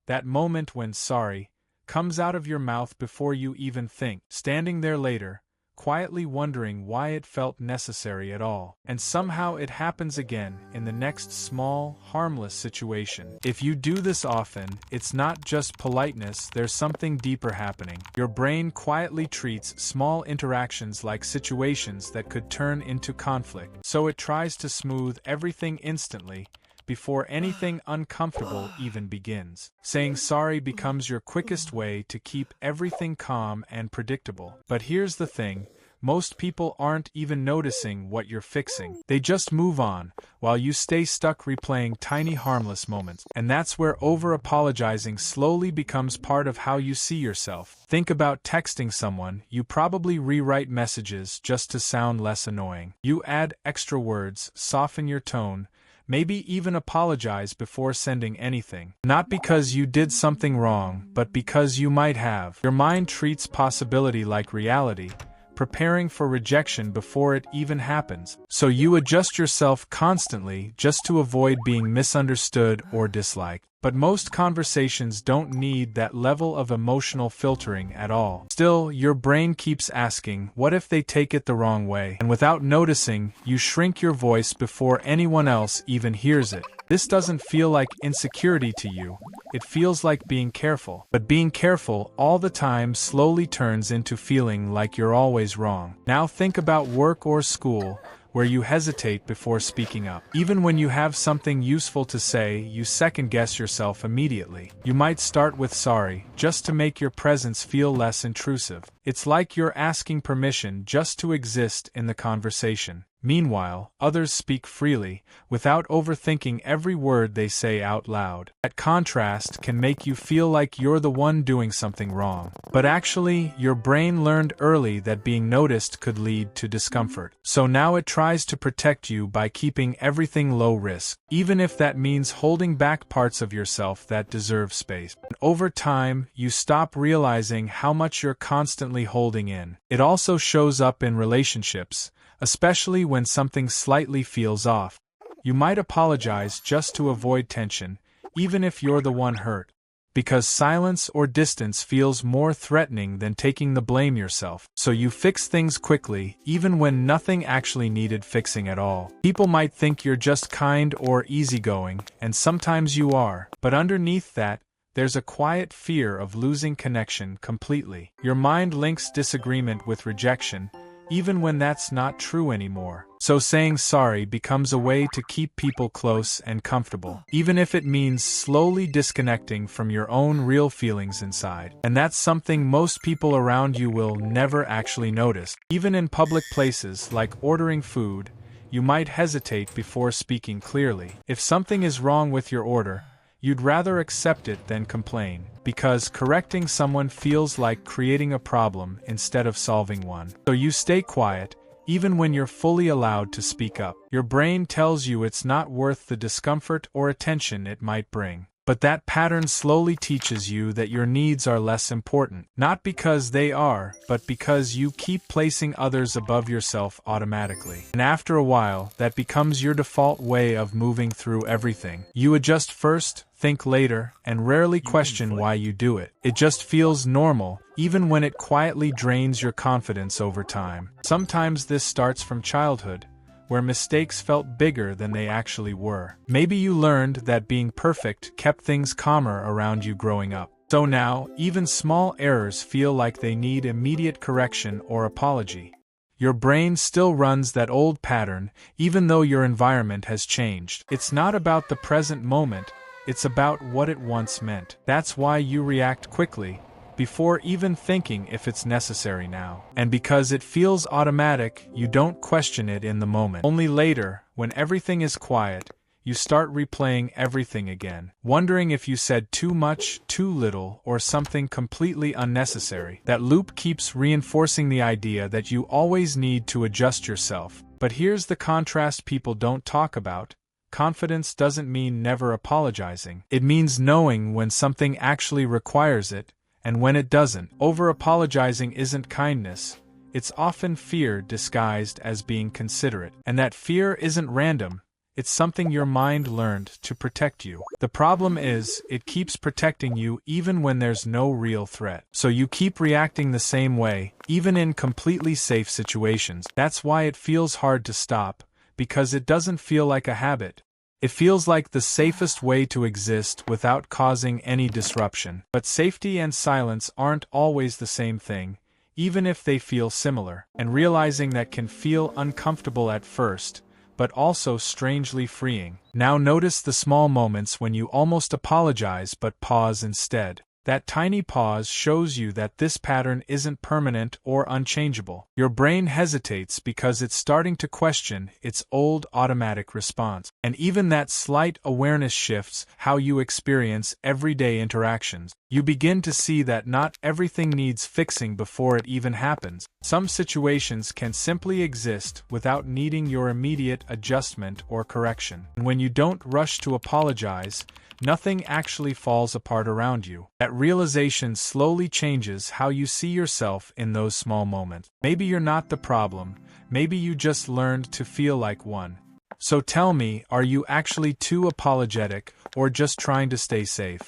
That moment when sorry comes out of your mouth before you even think, standing there later, quietly wondering why it felt necessary at all. And somehow it happens again in the next small, harmless situation. If you do this often, it's not just politeness, there's something deeper happening. Your brain quietly treats small interactions like situations that could turn into conflict, so it tries to smooth everything instantly, before anything uncomfortable even begins. Saying sorry becomes your quickest way to keep everything calm and predictable. But here's the thing, most people aren't even noticing what you're fixing. They just move on, while you stay stuck replaying tiny harmless moments. And that's where over-apologizing slowly becomes part of how you see yourself. Think about texting someone. You probably rewrite messages just to sound less annoying. You add extra words, soften your tone, maybe even apologize before sending anything. Not because you did something wrong, but because you might have. Your mind treats possibility like reality, preparing for rejection before it even happens. So you adjust yourself constantly just to avoid being misunderstood or disliked. But most conversations don't need that level of emotional filtering at all. Still, your brain keeps asking, what if they take it the wrong way? And without noticing, you shrink your voice before anyone else even hears it. This doesn't feel like insecurity to you. It feels like being careful. But being careful all the time slowly turns into feeling like you're always wrong. Now think about work or school, where you hesitate before speaking up. Even when you have something useful to say, you second-guess yourself immediately. You might start with sorry, just to make your presence feel less intrusive. It's like you're asking permission just to exist in the conversation. Meanwhile, others speak freely, without overthinking every word they say out loud. That contrast can make you feel like you're the one doing something wrong. But actually, your brain learned early that being noticed could lead to discomfort. So now it tries to protect you by keeping everything low risk, even if that means holding back parts of yourself that deserve space. And over time, you stop realizing how much you're constantly holding in. It also shows up in relationships, especially when something slightly feels off. You might apologize just to avoid tension, even if you're the one hurt, because silence or distance feels more threatening than taking the blame yourself. So you fix things quickly, even when nothing actually needed fixing at all. People might think you're just kind or easygoing, and sometimes you are, but underneath that, there's a quiet fear of losing connection completely. Your mind links disagreement with rejection, even when that's not true anymore. So saying sorry becomes a way to keep people close and comfortable, even if it means slowly disconnecting from your own real feelings inside. And that's something most people around you will never actually notice. Even in public places like ordering food, you might hesitate before speaking clearly. If something is wrong with your order, you'd rather accept it than complain, because correcting someone feels like creating a problem instead of solving one. So you stay quiet, even when you're fully allowed to speak up. Your brain tells you it's not worth the discomfort or attention it might bring. But that pattern slowly teaches you that your needs are less important, not because they are, but because you keep placing others above yourself automatically. And after a while, that becomes your default way of moving through everything. You adjust first, think later, and rarely question why you do it. It just feels normal, even when it quietly drains your confidence over time. Sometimes this starts from childhood, where mistakes felt bigger than they actually were. Maybe you learned that being perfect kept things calmer around you growing up. So now, even small errors feel like they need immediate correction or apology. Your brain still runs that old pattern, even though your environment has changed. It's not about the present moment, it's about what it once meant. That's why you react quickly, before even thinking if it's necessary now. And because it feels automatic, you don't question it in the moment. Only later, when everything is quiet, you start replaying everything again, wondering if you said too much, too little, or something completely unnecessary. That loop keeps reinforcing the idea that you always need to adjust yourself. But here's the contrast people don't talk about. Confidence doesn't mean never apologizing. It means knowing when something actually requires it, and when it doesn't. Over-apologizing isn't kindness, it's often fear disguised as being considerate. And that fear isn't random, it's something your mind learned to protect you. The problem is, it keeps protecting you even when there's no real threat. So you keep reacting the same way, even in completely safe situations. That's why it feels hard to stop, because it doesn't feel like a habit. It feels like the safest way to exist without causing any disruption. But safety and silence aren't always the same thing, even if they feel similar. And realizing that can feel uncomfortable at first, but also strangely freeing. Now notice the small moments when you almost apologize but pause instead. That tiny pause shows you that this pattern isn't permanent or unchangeable. Your brain hesitates because it's starting to question its old automatic response. And even that slight awareness shifts how you experience everyday interactions. You begin to see that not everything needs fixing before it even happens. Some situations can simply exist without needing your immediate adjustment or correction. And when you don't rush to apologize, nothing actually falls apart around you. That realization slowly changes how you see yourself in those small moments. Maybe you're not the problem, maybe you just learned to feel like one. So tell me, are you actually too apologetic or just trying to stay safe?